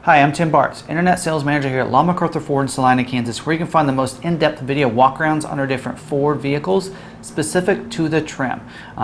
Hi, I'm Tim Bartz, Internet Sales Manager here at Long McArthur Ford in Salina, Kansas, where you can find the most in-depth video walkarounds on our different Ford vehicles specific to the trim.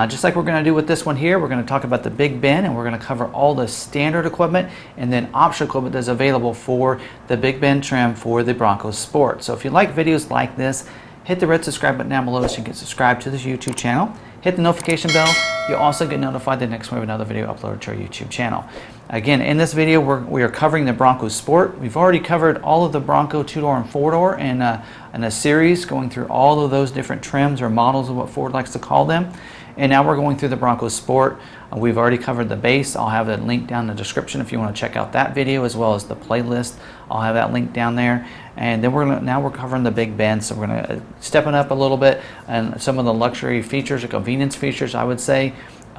Just like we're going to do with this one here, we're going to talk about the Big Ben, and we're going to cover all the standard equipment and then optional equipment that's available for the Big Ben trim for the Bronco Sport. So if you like videos like this, hit the red subscribe button down below so you can get subscribed to this YouTube channel. Hit the notification bell. You'll also get notified the next time we have another video uploaded to our YouTube channel. Again, in this video, we are covering the Bronco Sport. We've already covered all of the Bronco 2-door and 4-door in a series going through all of those different trims or models of what Ford likes to call them. And now we're going through the Bronco Sport. We've already covered the base. I'll have a link down in the description if you want to check out that video, as well as the playlist. I'll have that link down there. And then now we're covering the Big Ben, so we're going to step it up a little bit, and some of the luxury features or convenience features, I would say,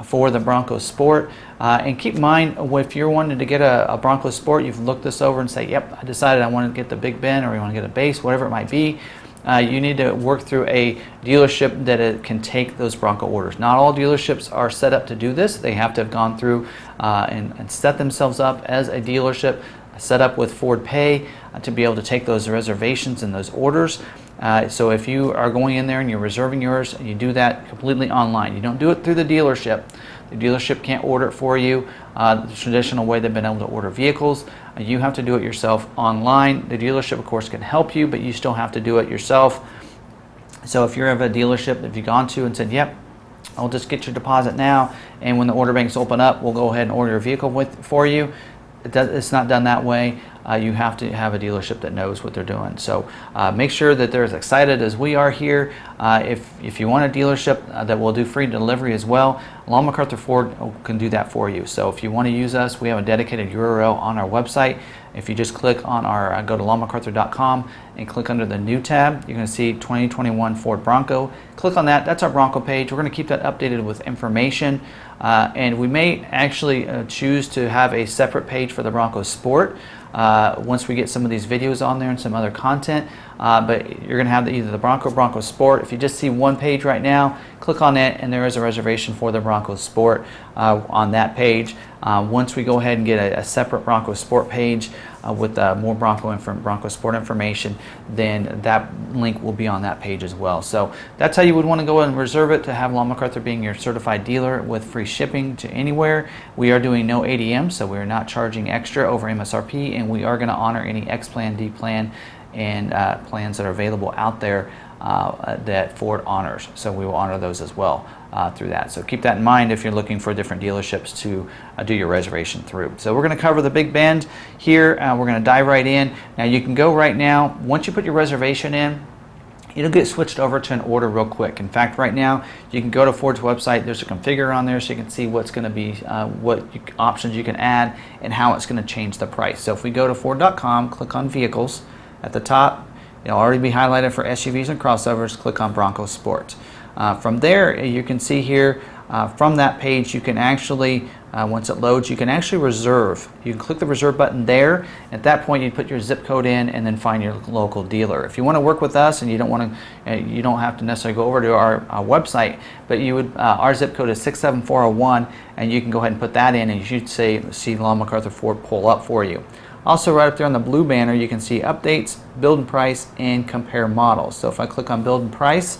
for the Bronco Sport. And keep in mind, if you're wanting to get a Bronco Sport, you've looked this over and say, yep, I decided I want to get the Big Ben, or you want to get a base, whatever it might be. You need to work through a dealership that it can take those Bronco orders. Not all dealerships are set up to do this. They have to have gone through and set themselves up as a dealership, set up with Ford Pay to be able to take those reservations and those orders. So if you are going in there and you're reserving yours, you do that completely online. You don't do it through the dealership. The dealership can't order it for you the traditional way they've been able to order vehicles. You have to do it yourself online. The dealership, of course, can help you, but you still have to do it yourself. So if you're of a dealership that you've gone to and said, yep, I'll just get your deposit now, and when the order banks open up, we'll go ahead and order your vehicle for you. It's not done that way. You have to have a dealership that knows what they're doing. So make sure that they're as excited as we are here. If you want a dealership that will do free delivery as well, Long McArthur Ford can do that for you. So if you want to use us, we have a dedicated URL on our website. If you just click on go to longmcarthur.com and click under the new tab, you're going to see 2021 Ford Bronco. Click on that. That's our Bronco page. We're going to keep that updated with information. And we may actually choose to have a separate page for the Bronco Sport once we get some of these videos on there and some other content. But you're going to have either the Bronco or Bronco Sport. If you just see one page right now, click on it, and there is a reservation for the Bronco Sport on that page. Once we go ahead and get a separate Bronco Sport page with more Bronco Sport information, then that link will be on that page as well. So that's how you would want to go and reserve it, to have Long McArthur being your certified dealer with free shipping to anywhere. We are doing no ADM, so we're not charging extra over MSRP, and we are going to honor any X plan, D plan, and plans that are available out there that Ford honors. So we will honor those as well through that. So keep that in mind if you're looking for different dealerships to do your reservation through. So we're going to cover the Big Bend here. We're going to dive right in. Now you can go right now. Once you put your reservation in, it'll get switched over to an order real quick. In fact, right now, you can go to Ford's website. There's a configure on there so you can see what's going to be, options you can add and how it's going to change the price. So if we go to Ford.com, click on Vehicles. At the top, it'll already be highlighted for SUVs and crossovers. Click on Bronco Sport. From there, you can see here, from that page, you can actually, once it loads, you can actually reserve. You can click the reserve button there. At that point, you put your zip code in and then find your local dealer. If you want to work with us and you don't want to, you don't have to necessarily go over to our website, but you would, our zip code is 67401, and you can go ahead and put that in, and you should see Long McArthur Ford pull up for you. Also, right up there on the blue banner, you can see updates, build and price, and compare models. So if I click on build and price,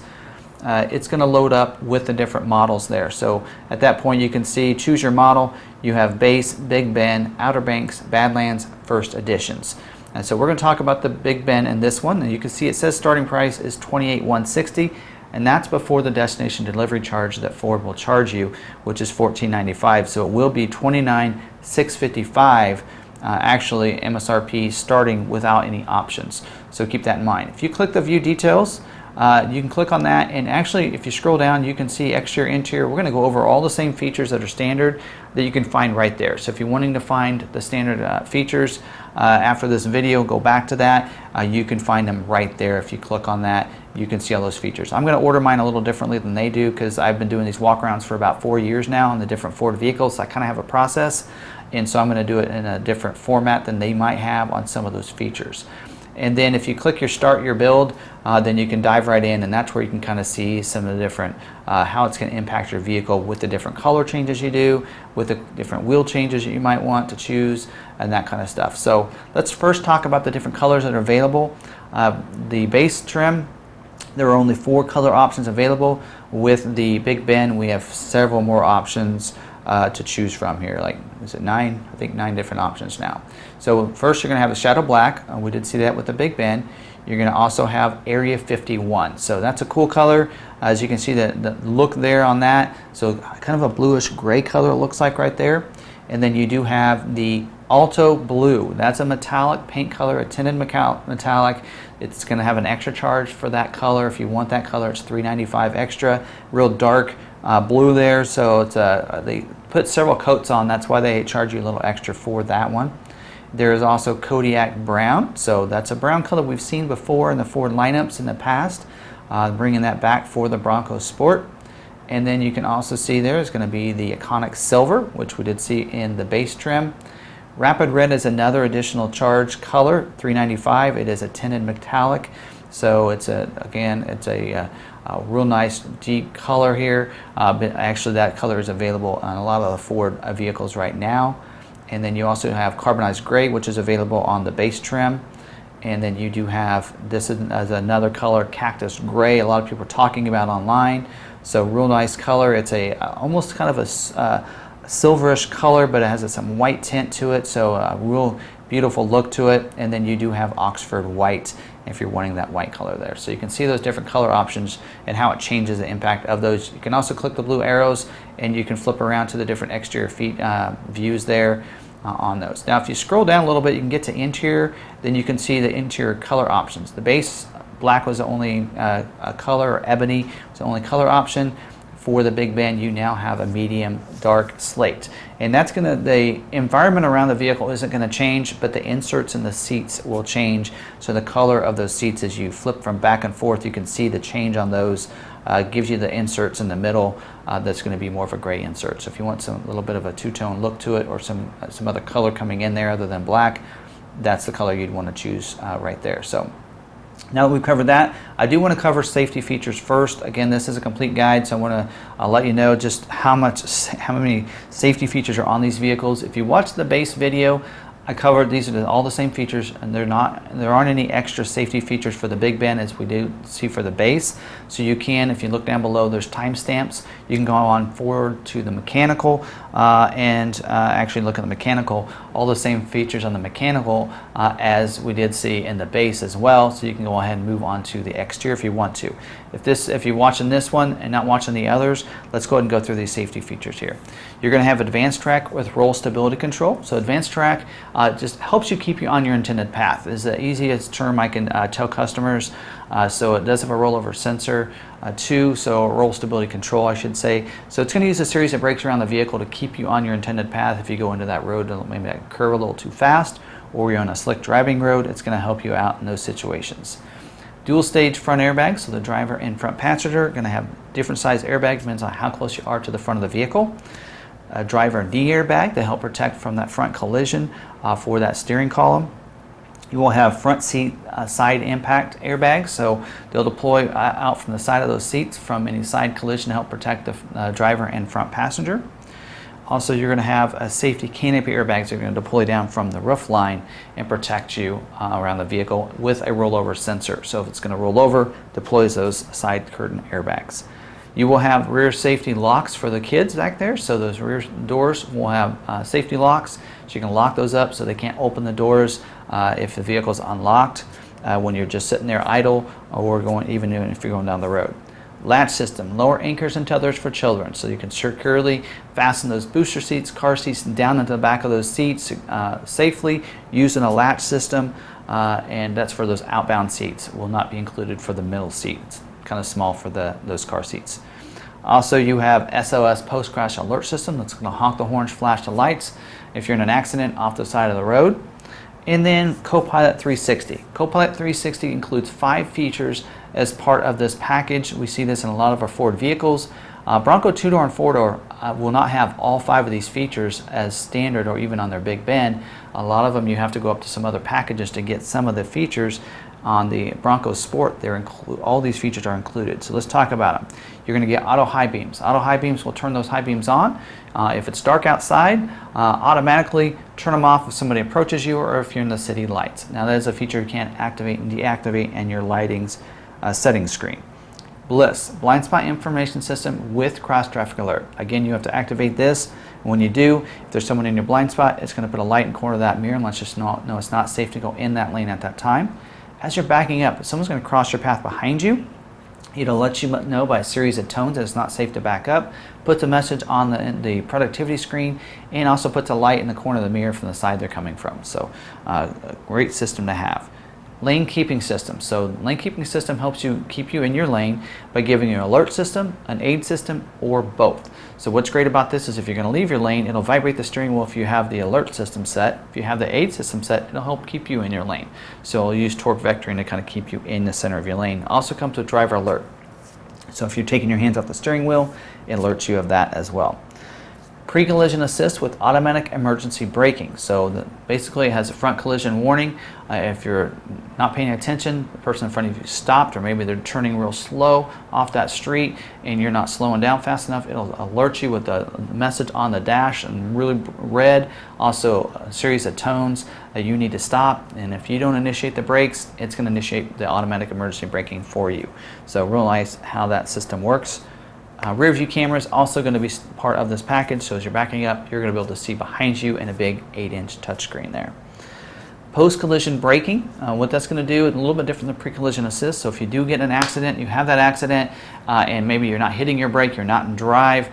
it's going to load up with the different models there. So at that point, you can see, choose your model. You have base, Big Ben, Outer Banks, Badlands, First Editions. And so we're going to talk about the Big Ben in this one. And you can see it says starting price is $28,160, and that's before the destination delivery charge that Ford will charge you, which is $14.95. So it will be $29,655. Actually MSRP starting without any options. So keep that in mind. If you click the view details, you can click on that, and actually if you scroll down, you can see exterior, interior. We're going to go over all the same features that are standard that you can find right there. So if you're wanting to find the standard features after this video, go back to that. You can find them right there. If you click on that, you can see all those features. I'm going to order mine a little differently than they do, because I've been doing these walkarounds for about 4 years now on the different Ford vehicles. So I kind of have a process, and so I'm going to do it in a different format than they might have on some of those features. And then if you click your start your build, then you can dive right in, and that's where you can kind of see some of the different, how it's going to impact your vehicle with the different color changes you do, with the different wheel changes that you might want to choose, and that kind of stuff. So let's first talk about the different colors that are available. The base trim, there are only 4 color options available. With the Big Ben, we have several more options to choose from here. Like, is it 9? I think 9 different options now. So first you're going to have the Shadow Black. We did see that with the Big Ben. You're going to also have Area 51. So that's a cool color. As you can see the look there on that. So kind of a bluish gray color it looks like right there. And then you do have the Alto Blue. That's a metallic paint color, a tinted metallic. It's going to have an extra charge for that color. If you want that color, it's $395 extra. Real dark blue there. So it's they put several coats on. That's why they charge you a little extra for that one. There is also Kodiak Brown. So that's a brown color we've seen before in the Ford lineups in the past. Bringing that back for the Bronco Sport. And then you can also see there is going to be the iconic silver, which we did see in the base trim. Rapid Red is another additional charge color, $395. It is a tinted metallic, so it's a real nice deep color here. But actually, that color is available on a lot of the Ford vehicles right now. And then you also have Carbonized Gray, which is available on the base trim. And then you do have this as another color, Cactus Gray. A lot of people are talking about online. So real nice color. It's a almost kind of a silverish color, but it has some white tint to it, so a real beautiful look to it. And then you do have Oxford White if you're wanting that white color there. So you can see those different color options and how it changes the impact of those. You can also click the blue arrows and you can flip around to the different exterior views there on those. Now if you scroll down a little bit, you can get to interior, then you can see the interior color options. The base black was the only color, or ebony was the only color option. For the Big Ben, you now have a medium dark slate. And that's the environment around the vehicle isn't gonna change, but the inserts in the seats will change. So the color of those seats, as you flip from back and forth, you can see the change on those. Gives you the inserts in the middle that's gonna be more of a gray insert. So if you want a little bit of a two-tone look to it, or some other color coming in there other than black, that's the color you'd wanna choose right there. So now that we've covered that, I do want to cover safety features first. Again, this is a complete guide, so I want to let you know just how many safety features are on these vehicles. If you watch the base video, I covered these are all the same features, and there aren't any extra safety features for the Big Ben as we do see for the base. So you can, if you look down below, there's timestamps. You can go on forward to the mechanical and actually look at the mechanical. All the same features on the mechanical as we did see in the base as well. So you can go ahead and move on to the exterior if you want to. If you're watching this one and not watching the others, let's go ahead and go through these safety features here. You're going to have Advanced Track with roll stability control. So Advanced Track just helps you keep you on your intended path. Is the easiest term I can tell customers. So it does have a rollover sensor too, so roll stability control, I should say. So it's going to use a series of brakes around the vehicle to keep you on your intended path. If you go into that road, maybe that curve a little too fast, or you're on a slick driving road, it's going to help you out in those situations. Dual stage front airbags, so the driver and front passenger are going to have different size airbags, depends on how close you are to the front of the vehicle. A driver knee airbag to help protect from that front collision for that steering column. You will have front seat side impact airbags, so they'll deploy out from the side of those seats from any side collision to help protect the driver and front passenger. Also, you're going to have a safety canopy airbags that are going to deploy down from the roof line and protect you around the vehicle with a rollover sensor. So if it's going to roll over, deploys those side curtain airbags. You will have rear safety locks for the kids back there. So those rear doors will have safety locks. So you can lock those up so they can't open the doors if the vehicle is unlocked when you're just sitting there idle, or even if you're going down the road. Latch system, lower anchors and tethers for children, so you can securely fasten those booster seats, car seats down into the back of those seats safely using a latch system, and that's for those outbound seats. It will not be included for the middle seat. It's kind of small for those car seats. Also, you have SOS post-crash alert system that's going to honk the horns, flash the lights if you're in an accident off the side of the road. And then Copilot 360. Copilot 360 includes 5 features as part of this package. We see this in a lot of our Ford vehicles. Bronco two-door and four-door will not have all 5 of these features as standard or even on their Big Bend. A lot of them you have to go up to some other packages to get some of the features. On the Bronco Sport, all these features are included. So let's talk about them. You're going to get auto high beams. Auto high beams will turn those high beams on. If it's dark outside, automatically turn them off if somebody approaches you or if you're in the city lights. Now that is a feature you can't activate and deactivate in your lighting's settings screen. Bliss, blind spot information system with cross traffic alert. Again, you have to activate this. When you do, if there's someone in your blind spot, it's going to put a light in the corner of that mirror and let you know it's not safe to go in that lane at that time. As you're backing up, if someone's going to cross your path behind you, it'll let you know by a series of tones that it's not safe to back up, puts a message on the productivity screen, and also puts a light in the corner of the mirror from the side they're coming from. So a great system to have. Lane keeping system. So lane keeping system helps you keep you in your lane by giving you an alert system, an aid system, or both. So what's great about this is if you're going to leave your lane, it'll vibrate the steering wheel if you have the alert system set. If you have the aid system set, it'll help keep you in your lane. So it'll use torque vectoring to kind of keep you in the center of your lane. Also comes with driver alert. So if you're taking your hands off the steering wheel, it alerts you of that as well. Pre-collision assist with automatic emergency braking. So basically it has a front collision warning. If you're not paying attention, the person in front of you stopped, or maybe they're turning real slow off that street and you're not slowing down fast enough, it'll alert you with a message on the dash in really red, also a series of tones that you need to stop. And if you don't initiate the brakes, it's going to initiate the automatic emergency braking for you. So real nice how that system works. Rear view camera is also going to be part of this package, so as you're backing up, you're going to be able to see behind you in a big 8-inch touchscreen there. Post-collision braking, what that's going to do is a little bit different than pre-collision assist. So if you do get in an accident, you have that accident, and maybe you're not hitting your brake, you're not in drive,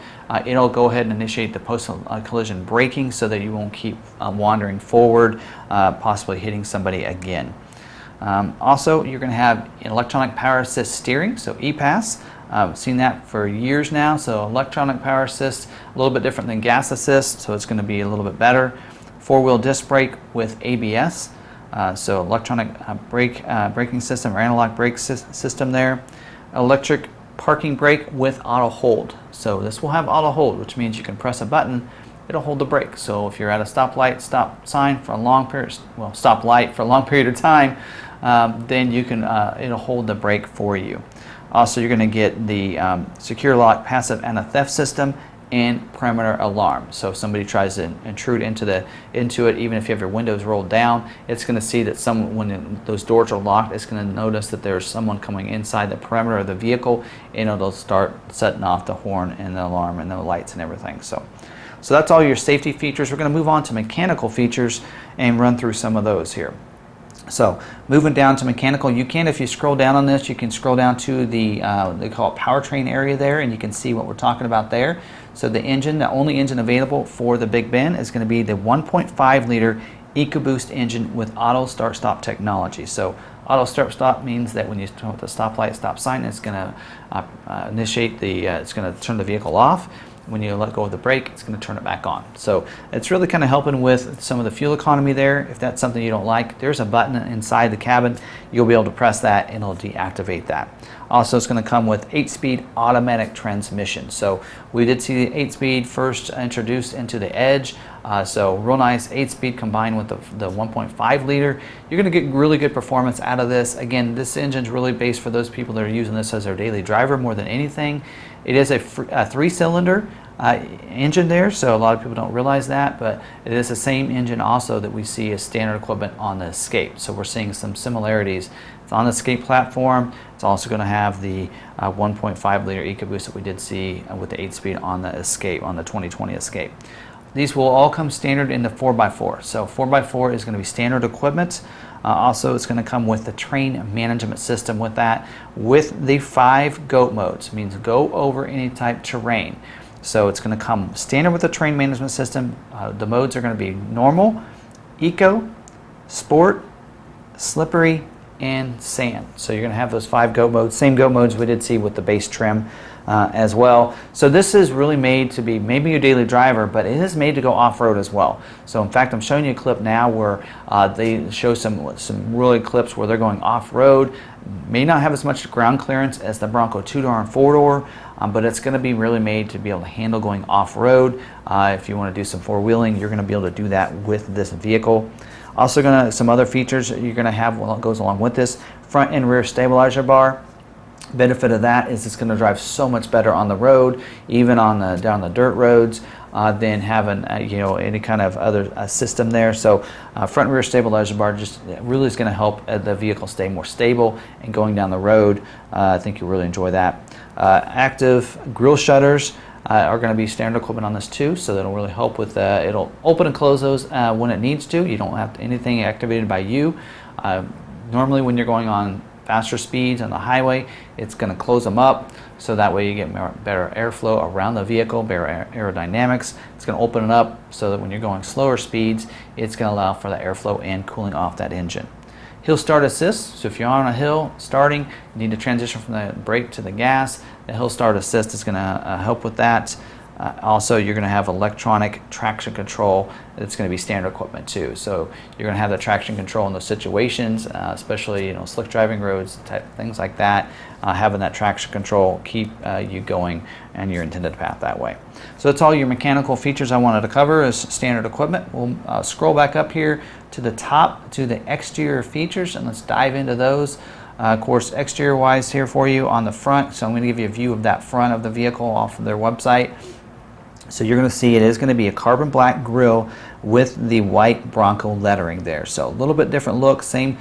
it'll go ahead and initiate the post-collision braking so that you won't keep wandering forward, possibly hitting somebody again. Also, you're going to have electronic power assist steering, so EPAS. I've seen that for years now. So electronic power assist, a little bit different than gas assist, so it's going to be a little bit better. 4-wheel disc brake with ABS, so electronic braking system or analog brake system there. Electric parking brake with auto hold. So this will have auto hold, which means you can press a button, it'll hold the brake. So if you're at a stoplight, stop sign for a long period, well, stop light for a long period of time, then you can it'll hold the brake for you. Also, you're going to get the secure lock passive anti-theft system and perimeter alarm. So if somebody tries to intrude into it, even if you have your windows rolled down, it's going to see that when those doors are locked, it's going to notice that there's someone coming inside the perimeter of the vehicle, and it'll start setting off the horn and the alarm and the lights and everything. So that's all your safety features. We're going to move on to mechanical features and run through some of those here. So moving down to mechanical, you can, if you scroll down on this, you can scroll down to the, they call it powertrain area there, and you can see what we're talking about there. So the only engine available for the Big Bend is going to be the 1.5 liter EcoBoost engine with auto start-stop technology. So auto start-stop means that when you turn the stoplight stop sign, it's going to initiate it's going to turn the vehicle off. When you let go of the brake, it's going to turn it back on. So it's really kind of helping with some of the fuel economy there. If that's something you don't like, there's a button inside the cabin. You'll be able to press that and it'll deactivate that. Also, it's going to come with 8-speed automatic transmission. So we did see the 8-speed first introduced into the Edge. So real nice 8-speed combined with the 1.5 liter. You're going to get really good performance out of this. Again, this engine's really based for those people that are using this as their daily driver more than anything. It is a 3-cylinder engine there, so a lot of people don't realize that, but it is the same engine also that we see as standard equipment on the Escape. So we're seeing some similarities. It's on the Escape platform. It's also going to have the 1.5 liter EcoBoost that we did see with the 8-speed on the Escape, on the 2020 Escape. These will all come standard in the 4x4. So 4x4 is going to be standard equipment. Also, it's going to come with the train management system with that, with the 5 G.O.A.T modes, means go over any type terrain. So it's going to come standard with the train management system. The modes are going to be normal, eco, sport, slippery, and sand. So you're going to have those 5 G.O.A.T modes, same G.O.A.T modes we did see with the base trim as well. So this is really made to be maybe your daily driver, but it is made to go off-road as well. So in fact, I'm showing you a clip now where they show some really clips where they're going off-road. May not have as much ground clearance as the Bronco 2-door and 4-door, but it's going to be really made to be able to handle going off-road. If you want to do some four-wheeling, you're going to be able to do that with this vehicle. Also some other features you're going to have what goes along with this: front and rear stabilizer bar. Benefit of that is it's going to drive so much better on the road, even on down the dirt roads, than having any kind of other system there. So front and rear stabilizer bar just really is going to help the vehicle stay more stable and going down the road. I think you'll really enjoy that. Active grille shutters are going to be standard equipment on this too, so that'll really help with it'll open and close those when it needs to. You don't have anything activated by you. Normally when you're going on faster speeds on the highway, it's going to close them up, so that way you get better airflow around the vehicle, better aerodynamics. It's going to open it up so that when you're going slower speeds, it's going to allow for the airflow and cooling off that engine. Hill start assist, so if you're on a hill starting, you need to transition from the brake to the gas, the hill start assist is going to help with that. Also, you're going to have electronic traction control. It's going to be standard equipment too. So you're going to have the traction control in those situations, especially slick driving roads, things like that. Having that traction control keep you going and your intended path that way. So that's all your mechanical features I wanted to cover as standard equipment. We'll scroll back up here to the top to the exterior features, and let's dive into those. Of course, exterior wise here for you on the front. So I'm going to give you a view of that front of the vehicle off of their website. So you're going to see it is going to be a carbon black grille with the white Bronco lettering there. So a little bit different look, same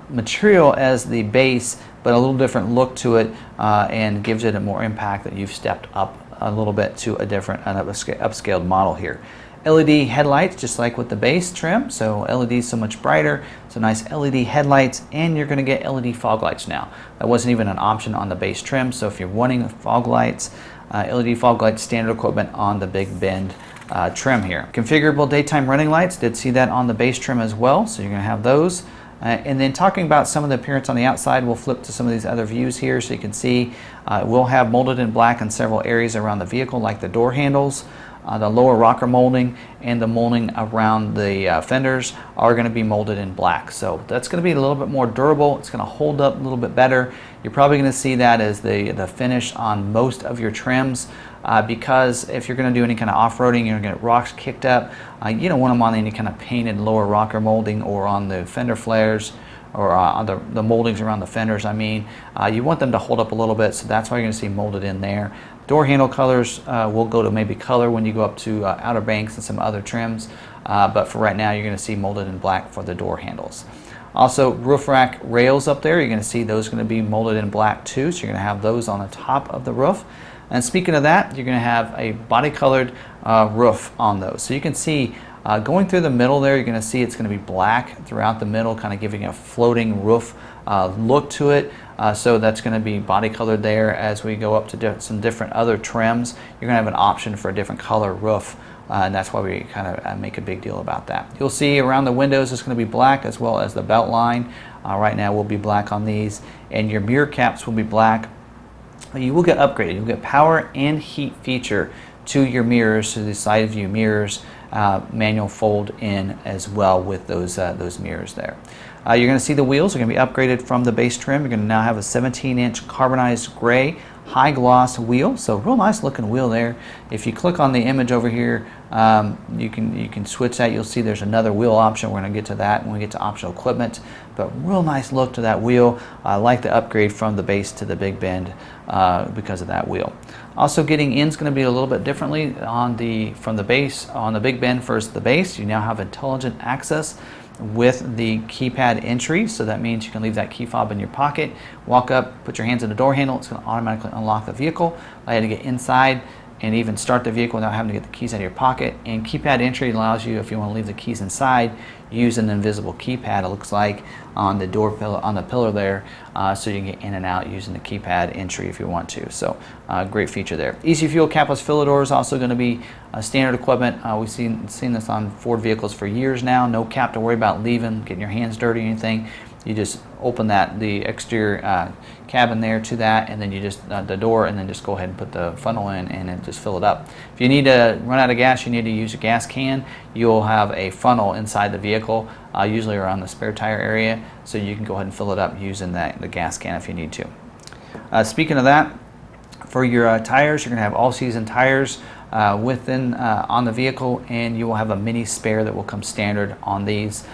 material as the base, but a little different look to it, and gives it a more impact that you've stepped up a little bit to a different upscaled model here. LED headlights, just like with the base trim. So LED so much brighter. So nice LED headlights, and you're going to get LED fog lights now. That wasn't even an option on the base trim. So if you're wanting fog lights, LED fog lights, standard equipment on the Big Bend trim here. Configurable daytime running lights, did see that on the base trim as well, so you're going to have those. And then talking about some of the appearance on the outside, we'll flip to some of these other views here so you can see we'll have molded in black in several areas around the vehicle, like the door handles. The lower rocker molding and the molding around the fenders are going to be molded in black. So that's going to be a little bit more durable. It's going to hold up a little bit better. You're probably going to see that as the finish on most of your trims, because if you're going to do any kind of off-roading, you're going to get rocks kicked up. You don't want them on any kind of painted lower rocker molding or on the fender flares, or on the moldings around the fenders. You want them to hold up a little bit, so that's why you're going to see molded in there. Door handle colors will go to maybe color when you go up to Outer Banks and some other trims, but for right now you're going to see molded in black for the door handles. Also, roof rack rails up there, you're going to see those going to be molded in black too, so you're going to have those on the top of the roof. And speaking of that, you're going to have a body colored roof on those. So you can see going through the middle there, you're going to see it's going to be black throughout the middle, kind of giving a floating roof look to it. So that's going to be body colored there. As we go up to some different other trims, you're going to have an option for a different color roof, and that's why we kind of make a big deal about that. You'll see around the windows it's going to be black, as well as the belt line. Right now will be black on these, and your mirror caps will be black. You will get upgraded. You'll get power and heat feature to your mirrors, to the side view mirrors, manual fold in as well with those mirrors there. You're going to see the wheels are going to be upgraded from the base trim. You're going to now have a 17-inch carbonized gray high gloss wheel, so real nice looking wheel there. If you click on the image over here, you can switch that. You'll see there's another wheel option. We're going to get to that when we get to optional equipment, but real nice look to that wheel. I like the upgrade from the base to the Big Bend because of that wheel. Also, getting in is going to be a little bit differently from the base on the Big Bend versus the base. You now have intelligent access with the keypad entry, so that means you can leave that key fob in your pocket, walk up, put your hands in the door handle, it's going to automatically unlock the vehicle, allow you to get inside and even start the vehicle without having to get the keys out of your pocket. And keypad entry allows you, if you want to leave the keys inside, use an invisible keypad, it looks like, on the door pillar, on the pillar there, so you can get in and out using the keypad entry if you want to. So great feature there. Easy Fuel capless filler door is also going to be standard equipment. We've seen this on Ford vehicles for years now. No cap to worry about leaving, getting your hands dirty or anything. You just open the exterior cabin there to that, and then you just the door, and then just go ahead and put the funnel in and then just fill it up. If you need to run out of gas, you need to use a gas can, you'll have a funnel inside the vehicle, usually around the spare tire area, so you can go ahead and fill it up using the gas can if you need to. Speaking of that, for your tires, you're going to have all-season tires on the vehicle, and you will have a mini spare that will come standard on these.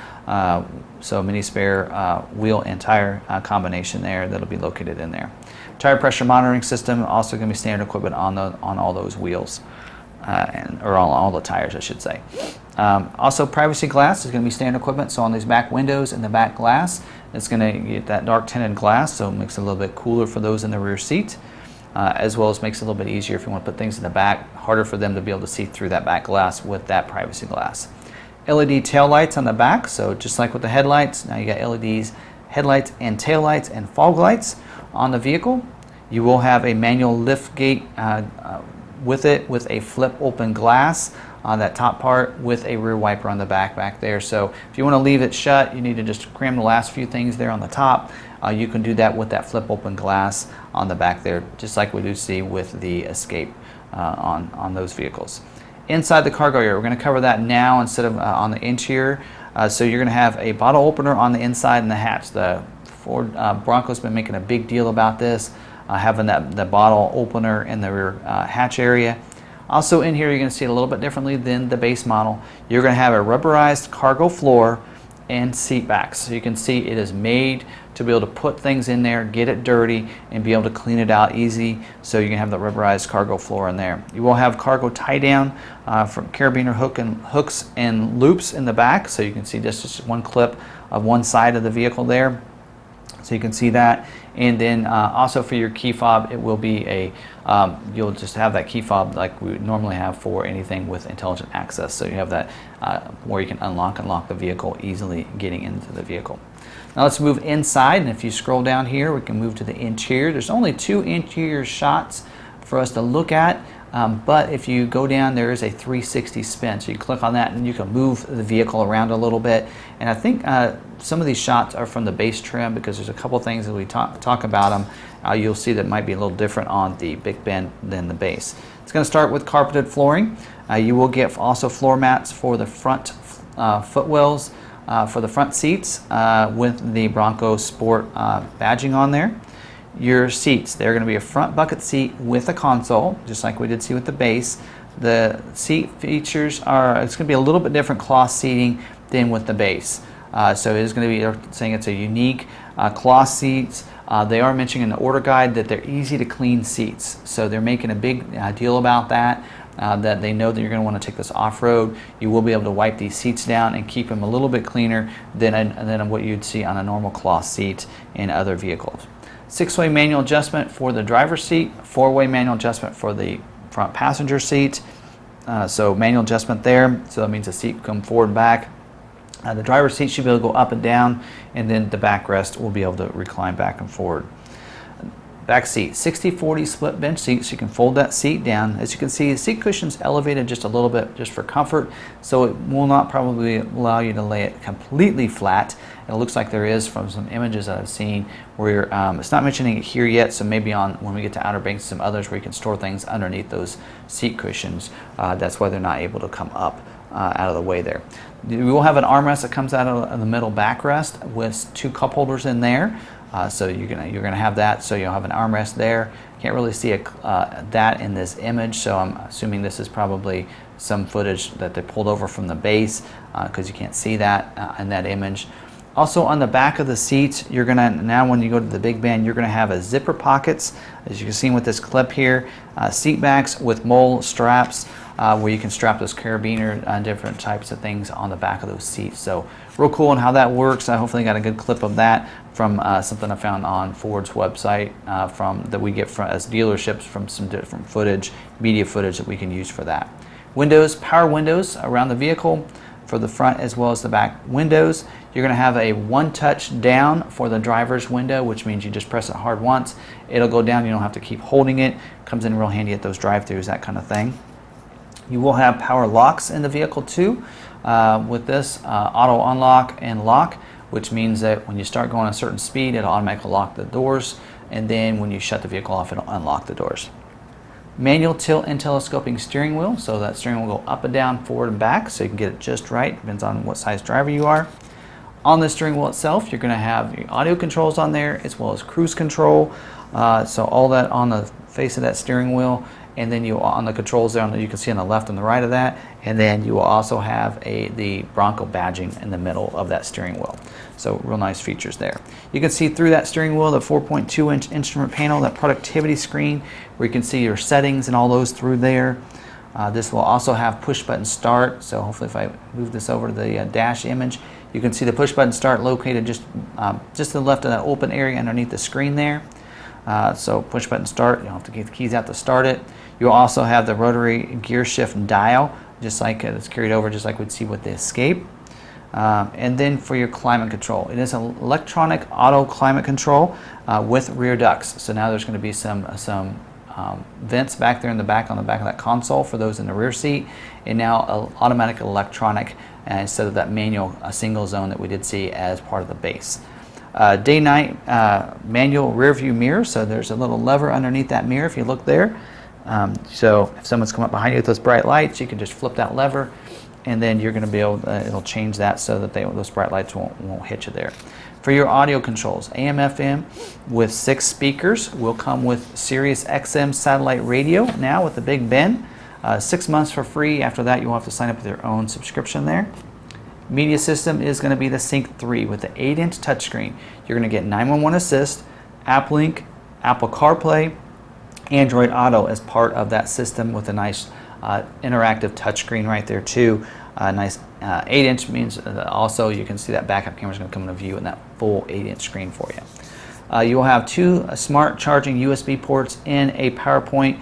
So mini spare wheel and tire combination there that'll be located in there. Tire pressure monitoring system also going to be standard equipment on all those wheels, or on all the tires, I should say. Also, privacy glass is going to be standard equipment. So on these back windows and the back glass, it's going to get that dark tinted glass, so it makes it a little bit cooler for those in the rear seat. As well as makes it a little bit easier if you want to put things in the back, harder for them to be able to see through that back glass with that privacy glass. LED tail lights on the back, so just like with the headlights, now you got LEDs, headlights and tail lights and fog lights on the vehicle. You will have a manual lift gate with it, with a flip open glass on that top part with a rear wiper on the back there. So if you want to leave it shut, you need to just cram the last few things there on the top. You can do that with that flip open glass on the back there, just like we do see with the Escape on those vehicles. Inside the cargo area, we're going to cover that now instead of on the interior. So you're going to have a bottle opener on the inside and the hatch. The Ford Bronco's been making a big deal about this, having the bottle opener in the rear hatch area. Also in here, you're going to see it a little bit differently than the base model. You're going to have a rubberized cargo floor and seat backs. So you can see it is made to be able to put things in there, get it dirty, and be able to clean it out easy. So you can have the rubberized cargo floor in there. You will have cargo tie down from carabiner hooks and loops in the back. So you can see just one clip of one side of the vehicle there. So you can see that. And then also for your key fob, it will be you'll just have that key fob like we would normally have for anything with intelligent access. So you have that where you can unlock and lock the vehicle easily getting into the vehicle. Now let's move inside, and if you scroll down here, we can move to the interior. There's only 2 interior shots for us to look at, but if you go down, there is a 360 spin. So you click on that and you can move the vehicle around a little bit. And I think some of these shots are from the base trim, because there's a couple things that we talk about them. You'll see that might be a little different on the Big Bend than the base. It's going to start with carpeted flooring. You will get also floor mats for the front footwells for the front seats with the Bronco Sport badging on there. Your seats, they're going to be a front bucket seat with a console, just like we did see with the base. The seat features it's going to be a little bit different cloth seating than with the base. So it is going to be saying it's a unique cloth seats. They are mentioning in the order guide that they're easy to clean seats. So they're making a big deal about that. That they know that you're going to want to take this off-road. You will be able to wipe these seats down and keep them a little bit cleaner than what you'd see on a normal cloth seat in other vehicles. 6-way manual adjustment for the driver's seat, 4-way manual adjustment for the front passenger seat. So manual adjustment there, so that means the seat come forward and back. The driver's seat should be able to go up and down, and then the backrest will be able to recline back and forward. Back seat, 60-40 split bench seat, so you can fold that seat down. As you can see, the seat cushion's elevated just a little bit just for comfort, so it will not probably allow you to lay it completely flat. It looks like there is from some images that I've seen where it's not mentioning it here yet, so maybe when we get to Outer Banks and some others where you can store things underneath those seat cushions. That's why they're not able to come up out of the way there. We will have an armrest that comes out of the middle backrest with 2 cup holders in there. So you're gonna have that. So you'll have an armrest there. Can't really see that in this image, so I'm assuming this is probably some footage that they pulled over from the base, because you can't see that in that image. Also on the back of the seats, you're gonna, now when you go to the Big Bend, you're gonna have a zipper pockets, as you can see with this clip here, seat backs with mole straps, where you can strap those carabiner and different types of things on the back of those seats. So real cool on how that works. I hopefully got a good clip of that from something I found on Ford's website that we get from as dealerships, from some different footage, media footage that we can use for that. Windows, power windows around the vehicle for the front as well as the back windows. You're going to have a one-touch down for the driver's window, which means you just press it hard once. It'll go down. You don't have to keep holding it. Comes in real handy at those drive-thrus, that kind of thing. You will have power locks in the vehicle too. With this auto unlock and lock which means that when you start going a certain speed, it'll automatically lock the doors, and then when you shut the vehicle off, it'll unlock the doors. Manual tilt and telescoping steering wheel, so that steering wheel will go up and down, forward and back, so you can get it just right. Depends on what size driver you are. On the steering wheel itself, you're going to have your audio controls on there as well as cruise control. So all that on the face of that steering wheel, and then you on the controls there, you can see on the left and the right of that, and then you will also have the Bronco badging in the middle of that steering wheel. So real nice features there. You can see through that steering wheel the 4.2-inch instrument panel, that productivity screen where you can see your settings and all those through there. This will also have push button start, so hopefully if I move this over to the dash image, you can see the push button start located just to the left of that open area underneath the screen there. So push button start, you don't have to get the keys out to start it. You'll also have the rotary gear shift dial, just like it's carried over, just like we'd see with the Escape. And then for your climate control, it is an electronic auto climate control with rear ducts. So now there's going to be some vents back there in the back, on the back of that console for those in the rear seat, and now automatic electronic instead of that manual single zone that we did see as part of the base. Day-night manual rear view mirror, so there's a little lever underneath that mirror if you look there. So if someone's come up behind you with those bright lights, you can just flip that lever, and then you're going to be able it'll change that so that those bright lights won't hit you there. For your audio controls, AM FM with 6 speakers will come with Sirius XM satellite radio now with the Big Ben. 6 months for free. After that, you'll have to sign up with your own subscription there. Media system is going to be the Sync 3 with the 8-inch touchscreen. You're going to get 911 Assist, AppLink, Apple CarPlay, Android Auto as part of that system with a nice interactive touchscreen right there too. Nice 8-inch means also you can see that backup camera is going to come into view in that full 8-inch screen for you. You will have 2 smart charging USB ports and a PowerPoint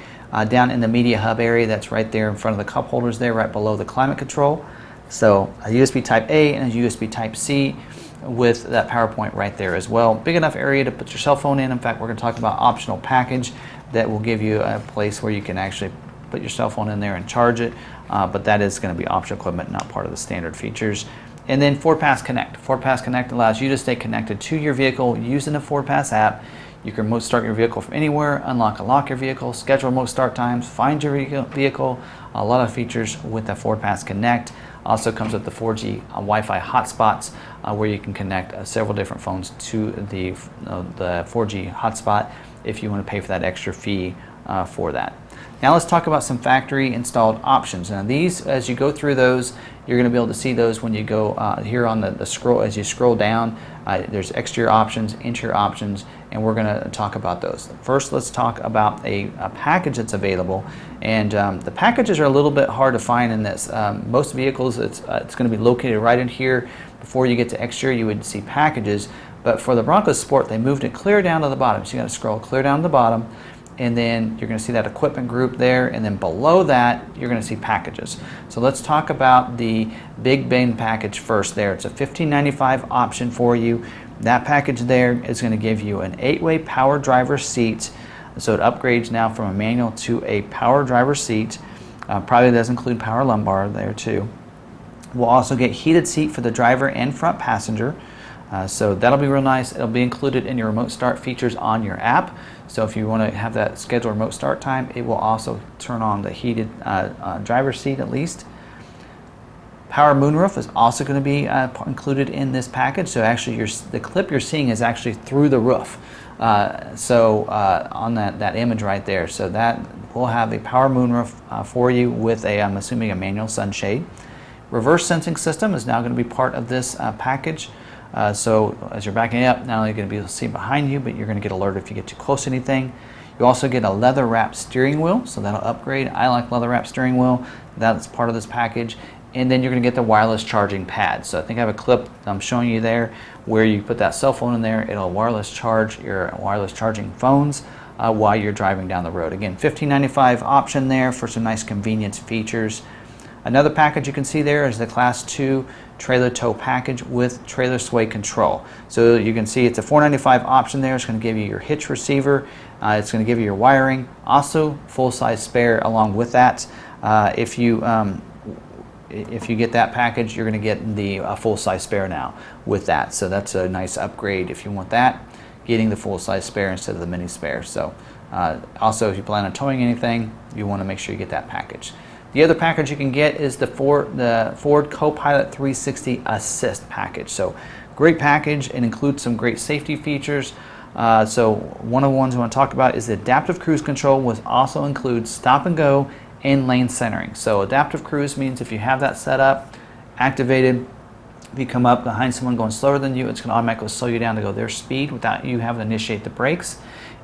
down in the media hub area that's right there in front of the cup holders there, right below the climate control. So a USB Type A and a USB Type C with that PowerPoint right there as well. Big enough area to put your cell phone in. In fact, we're going to talk about optional package that will give you a place where you can actually put your cell phone in there and charge it, but that is going to be optional equipment, not part of the standard features. And then FordPass Connect. FordPass Connect allows you to stay connected to your vehicle using the FordPass app. You can remote start your vehicle from anywhere, unlock and lock your vehicle, schedule remote start times, find your vehicle, a lot of features with the FordPass Connect. Also comes with the 4G Wi-Fi hotspots where you can connect several different phones to the 4G hotspot if you want to pay for that extra fee for that. Now let's talk about some factory installed options. Now these, as you go through those, you're going to be able to see those when you go here on the scroll. As you scroll down, there's exterior options, interior options, and we're going to talk about those. First, let's talk about a package that's available. And the packages are a little bit hard to find in this. Most vehicles, it's going to be located right in here. Before you get to exterior, you would see packages. But for the Bronco Sport, they moved it clear down to the bottom. So you got to scroll clear down to the bottom, and then you're going to see that equipment group there, and then below that you're going to see packages. So let's talk about the Big Ben package first there. It's a $15.95 option for you. That package there is going to give you an 8-way power driver seat. So it upgrades now from a manual to a power driver seat. Probably does include power lumbar there too. We'll also get heated seat for the driver and front passenger. So that'll be real nice. It'll be included in your remote start features on your app. So if you want to have that scheduled remote start time, it will also turn on the heated driver's seat at least. Power moonroof is also going to be included in this package. So actually the clip you're seeing is actually through the roof. On that image right there. So that will have a power moonroof for you with I'm assuming a manual sunshade. Reverse sensing system is now going to be part of this package. So as you're backing up, not only are you going to be able to see behind you, but you're going to get alerted if you get too close to anything. You also get a leather wrapped steering wheel, so that'll upgrade. I like leather wrapped steering wheel. That's part of this package. And then you're going to get the wireless charging pad. So I think I have a clip I'm showing you there where you put that cell phone in there. It'll wireless charge your wireless charging phones while you're driving down the road. Again, $15.95 option there for some nice convenience features. Another package you can see there is the Class 2 trailer tow package with trailer sway control. So you can see it's a $4.95 option there. It's going to give you your hitch receiver. It's going to give you your wiring. Also, full-size spare along with that. If you if you get that package, you're going to get the full-size spare now with that. So that's a nice upgrade if you want that, getting the full-size spare instead of the mini spare. So also, if you plan on towing anything, you want to make sure you get that package. The other package you can get is the Ford Co-Pilot 360 Assist package. So great package. It includes some great safety features. So one of the ones we want to talk about is the adaptive cruise control, which also includes stop and go and lane centering. So adaptive cruise means if you have that set up, activated, if you come up behind someone going slower than you, it's going to automatically slow you down to go their speed without you having to initiate the brakes.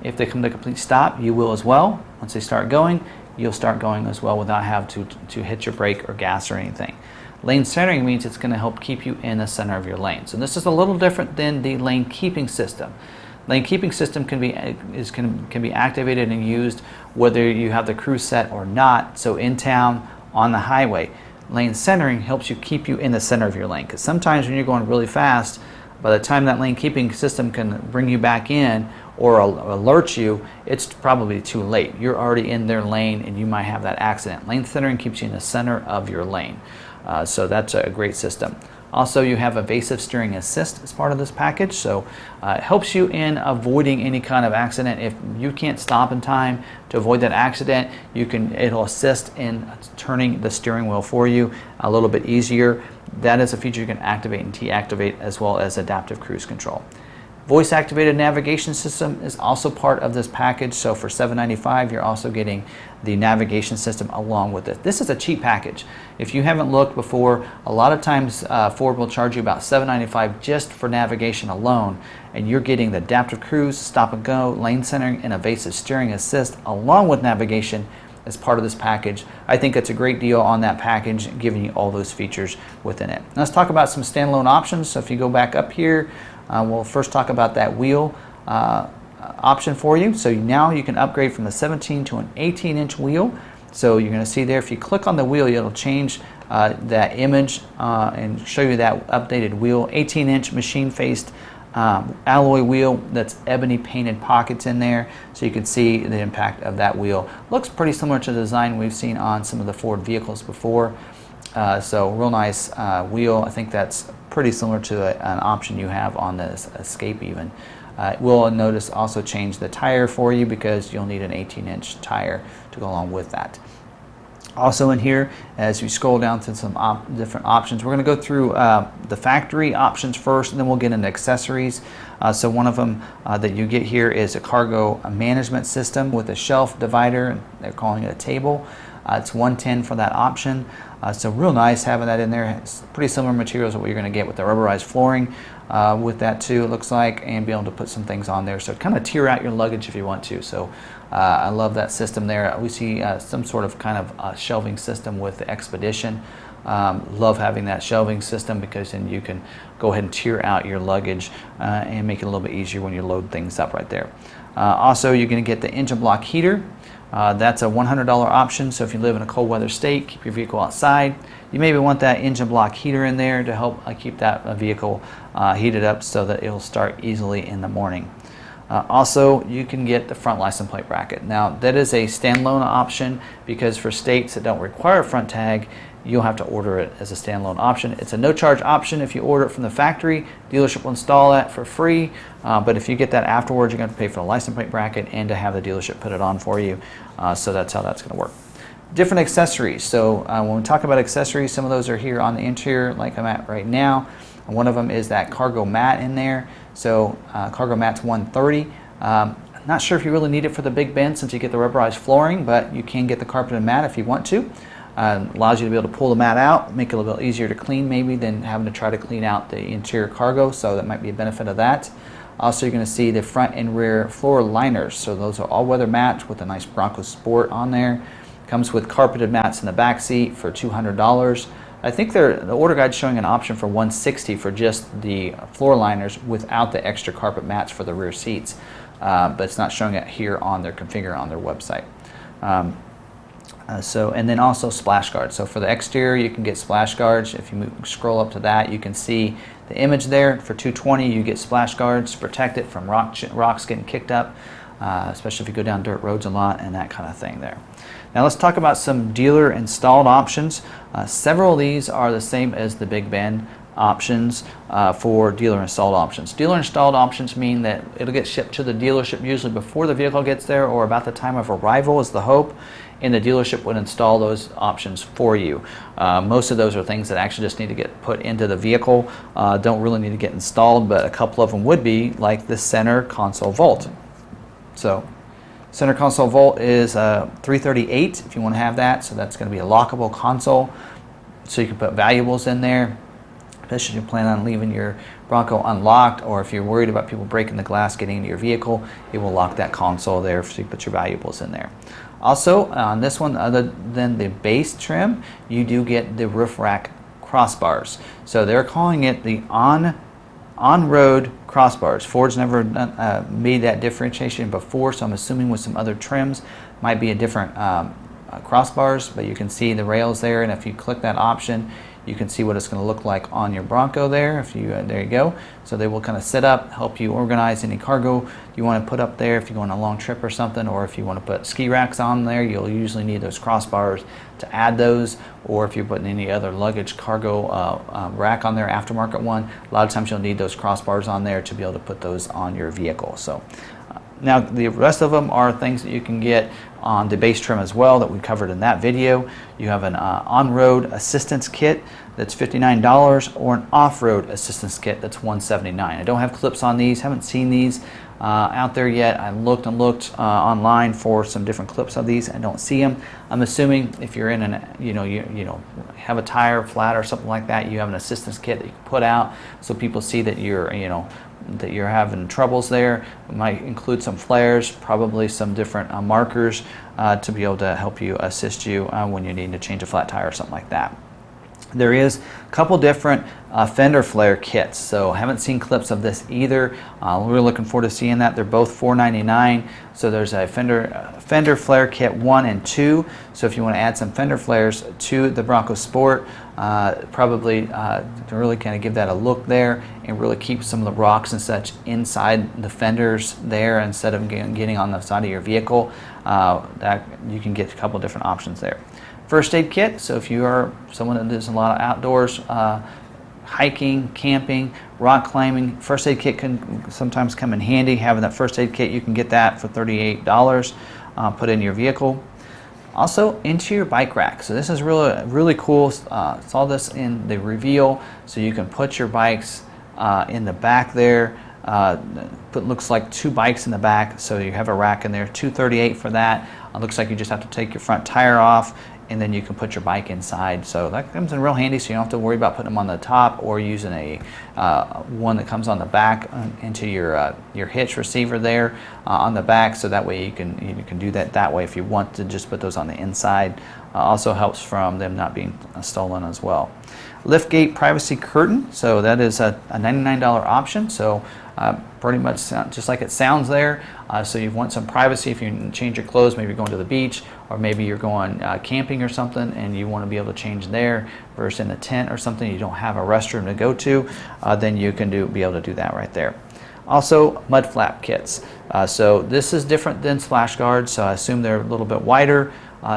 If they come to a complete stop, you will as well. Once they start going, you'll start going as well without having to hit your brake or gas or anything. Lane centering means it's going to help keep you in the center of your lane. So this is a little different than the lane keeping system. Lane keeping system can be activated and used whether you have the cruise set or not. So in town, on the highway. Lane centering helps you keep you in the center of your lane, because sometimes when you're going really fast, by the time that lane keeping system can bring you back in or alert you, it's probably too late. You're already in their lane and you might have that accident. Lane centering keeps you in the center of your lane. So that's a great system. Also, you have evasive steering assist as part of this package, so it helps you in avoiding any kind of accident. If you can't stop in time to avoid that accident, it'll assist in turning the steering wheel for you a little bit easier. That is a feature you can activate and deactivate, as well as adaptive cruise control. Voice activated navigation system is also part of this package, so for $795 you're also getting the navigation system along with it. This is a cheap package. If you haven't looked before, a lot of times Ford will charge you about $795 just for navigation alone, and you're getting the adaptive cruise, stop and go, lane centering, and evasive steering assist along with navigation as part of this package. I think it's a great deal on that package, giving you all those features within it. Now let's talk about some standalone options. So if you go back up here, we'll first talk about that wheel option for you. So now you can upgrade from the 17 to an 18-inch wheel. So you're going to see there, if you click on the wheel, it'll change that image and show you that updated wheel. 18-inch machine-faced alloy wheel that's ebony painted pockets in there, so you can see the impact of that wheel. Looks pretty similar to the design we've seen on some of the Ford vehicles before. So real nice wheel. I think that's pretty similar to an option you have on the Escape even. We'll notice also change the tire for you, because you'll need an 18-inch tire to go along with that. Also in here, as we scroll down to some different options, we're going to go through the factory options first, and then we'll get into accessories. So one of them that you get here is a cargo management system with a shelf divider, and they're calling it a table. It's $110 for that option. So real nice having that in there. It's pretty similar materials to what you're going to get with the rubberized flooring with that too, it looks like, and be able to put some things on there. So kind of tier out your luggage if you want to. So I love that system there. We see some sort of kind of shelving system with the Expedition. Love having that shelving system, because then you can go ahead and tier out your luggage and make it a little bit easier when you load things up right there. Also, you're going to get the engine block heater. That's a $100 option, so if you live in a cold weather state, keep your vehicle outside, you maybe want that engine block heater in there to help keep that vehicle heated up so that it'll start easily in the morning. Also, you can get the front license plate bracket. Now, that is a standalone option, because for states that don't require a front tag, you'll have to order it as a standalone option. It's a no-charge option if you order it from the factory. Dealership will install that for free, but if you get that afterwards, you're going to pay for the license plate bracket and to have the dealership put it on for you. So that's how that's going to work. Different accessories. So when we talk about accessories, some of those are here on the interior, like I'm at right now. One of them is that cargo mat in there. So cargo mat's $130. Not sure if you really need it for the Big Bend since you get the rubberized flooring, but you can get the carpeted mat if you want to. Allows you to be able to pull the mat out, make it a little bit easier to clean maybe than having to try to clean out the interior cargo, so that might be a benefit of that. Also, you're going to see the front and rear floor liners. So those are all-weather mats with a nice Bronco Sport on there. Comes with carpeted mats in the back seat for $200. I think the order guide's showing an option for $160 for just the floor liners without the extra carpet mats for the rear seats, but it's not showing it here on their configure on their website. And then also splash guards. So for the exterior, you can get splash guards. If you scroll up to that, you can see the image there. For $220, you get splash guards to protect it from rocks getting kicked up, especially if you go down dirt roads a lot and that kind of thing there. Now let's talk about some dealer installed options. Several of these are the same as the Big Ben options for dealer installed options. Dealer installed options mean that it'll get shipped to the dealership usually before the vehicle gets there or about the time of arrival is the hope, and the dealership would install those options for you. Most of those are things that actually just need to get put into the vehicle, don't really need to get installed, but a couple of them would be like the center console vault. So center console vault is $338 if you want to have that, so that's going to be a lockable console, so you can put valuables in there, especially if you plan on leaving your Bronco unlocked, or if you're worried about people breaking the glass getting into your vehicle, it will lock that console there so you put your valuables in there. Also, on this one, other than the base trim, you do get the roof rack crossbars. So they're calling it the on-road crossbars. Ford's never made that differentiation before, so I'm assuming with some other trims might be a different crossbars, but you can see the rails there, and if you click that option, you can see what it's going to look like on your Bronco there. If you there you go. So they will kind of sit up, help you organize any cargo you want to put up there if you go on a long trip or something, or if you want to put ski racks on there, you'll usually need those crossbars to add those, or if you're putting any other luggage cargo rack on there, aftermarket one, a lot of times you'll need those crossbars on there to be able to put those on your vehicle. So now the rest of them are things that you can get on the base trim as well that we covered in that video. You have an on-road assistance kit that's $59 or an off-road assistance kit that's $179. I don't have clips on these, haven't seen these out there yet. I looked and looked online for some different clips of these. I don't see them. I'm assuming if you're in an, you have a tire flat or something like that, you have an assistance kit that you can put out so people see that you're, that you're having troubles there. It might include some flares, probably some different markers to be able to help you, assist you when you need to change a flat tire or something like that. There is a couple different Fender Flare kits, so I haven't seen clips of this either. We're looking forward to seeing that. They're both $4.99. So there's a Fender Flare Kit I and II. So if you want to add some Fender flares to the Bronco Sport, probably to really kind of give that a look there and really keep some of the rocks and such inside the fenders there instead of getting on the side of your vehicle, that you can get a couple different options there. First aid kit, so if you are someone that does a lot of outdoors, hiking, camping, rock climbing, first aid kit can sometimes come in handy. Having that first aid kit, you can get that for $38, put in your vehicle. Also, interior bike rack. So this is really cool. Saw this in the reveal, so you can put your bikes in the back there. Looks like 2 bikes in the back, so you have a rack in there. $238 for that. Looks like you just have to take your front tire off, and then you can put your bike inside. So that comes in real handy, so you don't have to worry about putting them on the top or using a one that comes on the back into your hitch receiver there on the back. So that way you can do that way if you want to just put those on the inside. Also helps from them not being stolen as well. Liftgate privacy curtain, so that is a $99 option. So pretty much just like it sounds there. So you want some privacy if you change your clothes, maybe you're going to the beach, or maybe you're going camping or something, and you want to be able to change there versus in a tent or something you don't have a restroom to go to, then you can be able to do that right there. Also, mud flap kits. So this is different than splash guards, so I assume they're a little bit wider.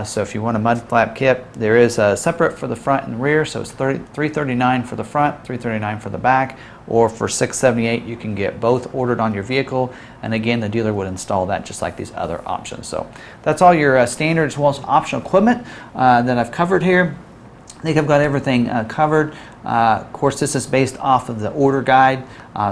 So if you want a mud flap kit, there is a separate for the front and rear, so it's $339 for the front, $339 for the back, or for $678 you can get both ordered on your vehicle, and again the dealer would install that just like these other options. So that's all your standard as well as optional equipment that I've covered here. I think I've got everything covered. Of course, this is based off of the order guide,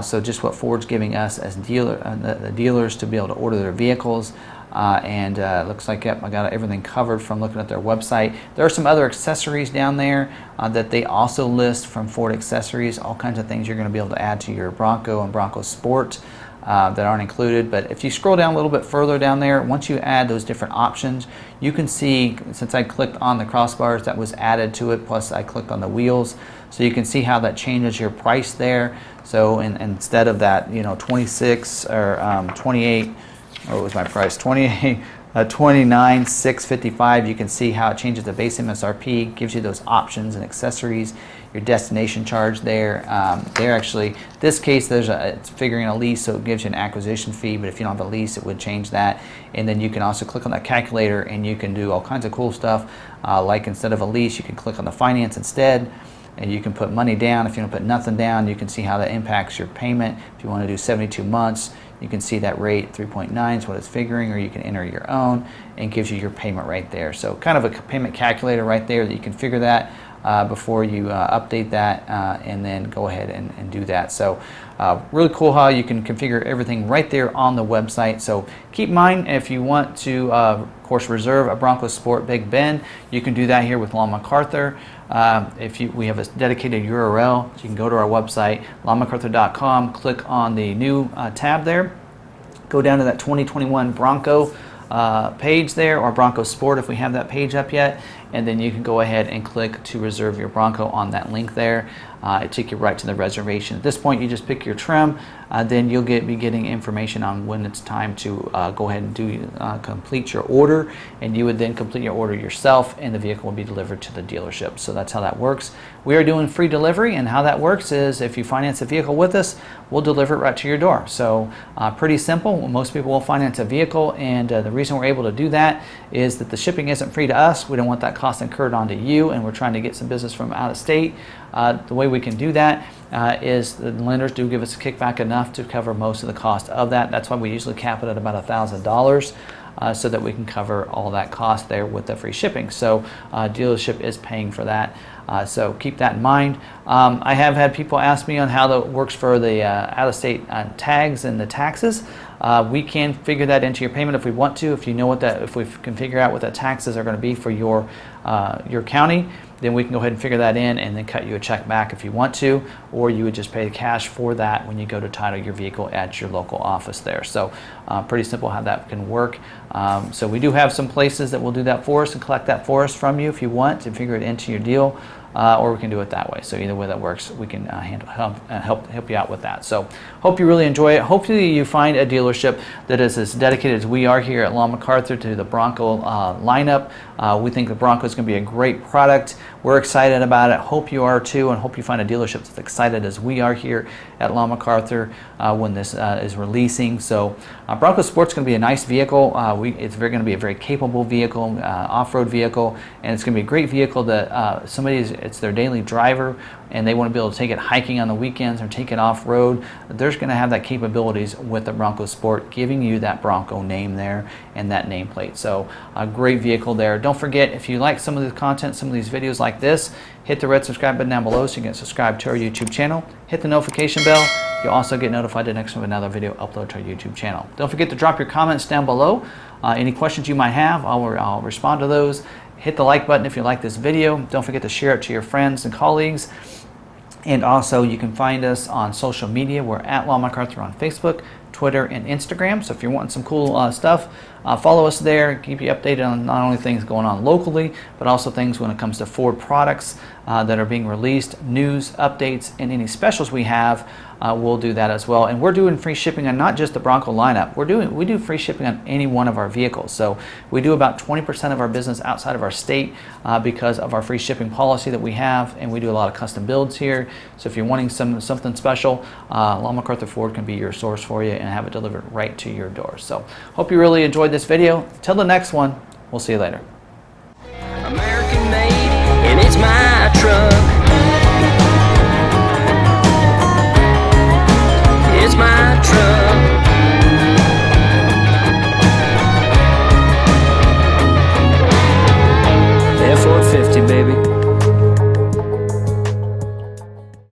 so just what Ford's giving us as the dealers to be able to order their vehicles. Looks like, yep, I got everything covered from looking at their website. There are some other accessories down there that they also list from Ford Accessories, all kinds of things you're going to be able to add to your Bronco and Bronco Sport that aren't included. But if you scroll down a little bit further down there, once you add those different options, you can see, since I clicked on the crossbars that was added to it, plus I clicked on the wheels, so you can see how that changes your price there. So instead of that, 26 or 28, what was my price? 29,655. You can see how it changes the base MSRP, gives you those options and accessories your destination charge there. They're actually, this case, it's figuring a lease, so it gives you an acquisition fee, but if you don't have a lease, it would change that. And then you can also click on that calculator and you can do all kinds of cool stuff. Like instead of a lease, you can click on the finance instead, and you can put money down. If you don't put nothing down, you can see how that impacts your payment. If you want to do 72 months, you can see that rate 3.9 is what it's figuring, or you can enter your own, and it gives you your payment right there. So kind of a payment calculator right there that you can figure that before you update that, and then go ahead and do that. So really cool how you can configure everything right there on the website. So keep in mind, if you want to of course reserve a Bronco Sport Big Bend, you can do that here with Long McArthur. We have a dedicated URL, so you can go to our website, longmcarthur.com, click on the new tab there, go down to that 2021 Bronco page there, or Bronco Sport if we have that page up yet, and then you can go ahead and click to reserve your Bronco on that link there. It takes you right to the reservation. At this point, you just pick your trim, then you'll be getting information on when it's time to go ahead and complete your order, and you would then complete your order yourself, and the vehicle will be delivered to the dealership. So that's how that works. We are doing free delivery, and how that works is if you finance a vehicle with us, we'll deliver it right to your door. So pretty simple. Most people will finance a vehicle, and the reason we're able to do that is that the shipping isn't free to us. We don't want that cost incurred onto you, and we're trying to get some business from out of state. The way we can do that is the lenders do give us a kickback enough to cover most of the cost of that. That's why we usually cap it at about $1,000, so that we can cover all that cost there with the free shipping. So dealership is paying for that. So keep that in mind. I have had people ask me on how that works for the out-of-state tags and the taxes. We can figure that into your payment if we want to. If you know if we can figure out what the taxes are going to be for your county, then we can go ahead and figure that in and then cut you a check back if you want to, or you would just pay the cash for that when you go to title your vehicle at your local office there. So pretty simple how that can work. So we do have some places that will do that for us and collect that for us from you if you want to figure it into your deal. Or we can do it that way. So either way that works, we can help you out with that. So hope you really enjoy it. Hopefully you find a dealership that is as dedicated as we are here at Long McArthur to the Bronco lineup. We think the Bronco is going to be a great product. We're excited about it. Hope you are too, and hope you find a dealership that's excited as we are here at Long McArthur when this is releasing. So Bronco Sport's going to be a nice vehicle. It's going to be a very capable vehicle, off-road vehicle, and it's going to be a great vehicle that it's their daily driver, and they want to be able to take it hiking on the weekends or take it off-road. They're going to have that capabilities with the Bronco Sport, giving you that Bronco name there and that nameplate. So a great vehicle there. Don't forget, if you like some of the content, some of these videos like this, hit the red subscribe button down below so you can subscribe to our YouTube channel. Hit the notification bell. You'll also get notified the next time another video upload to our YouTube channel. Don't forget to drop your comments down below. Any questions you might have, I'll respond to those. Hit the like button if you like this video. Don't forget to share it to your friends and colleagues. And also, you can find us on social media. We're at Long McArthur on Facebook, Twitter, and Instagram. So if you're wanting some cool stuff, follow us there. Keep you updated on not only things going on locally, but also things when it comes to Ford products that are being released, news, updates, and any specials we have. We'll do that as well. And we're doing free shipping on not just the Bronco lineup. We do free shipping on any one of our vehicles. So we do about 20% of our business outside of our state because of our free shipping policy that we have, and we do a lot of custom builds here. So if you're wanting something special, Long McArthur Ford can be your source for you and have it delivered right to your door. So hope you really enjoyed this video. Till the next one, we'll see you later. American made, and it's my truck. It's my truck. F-450, baby.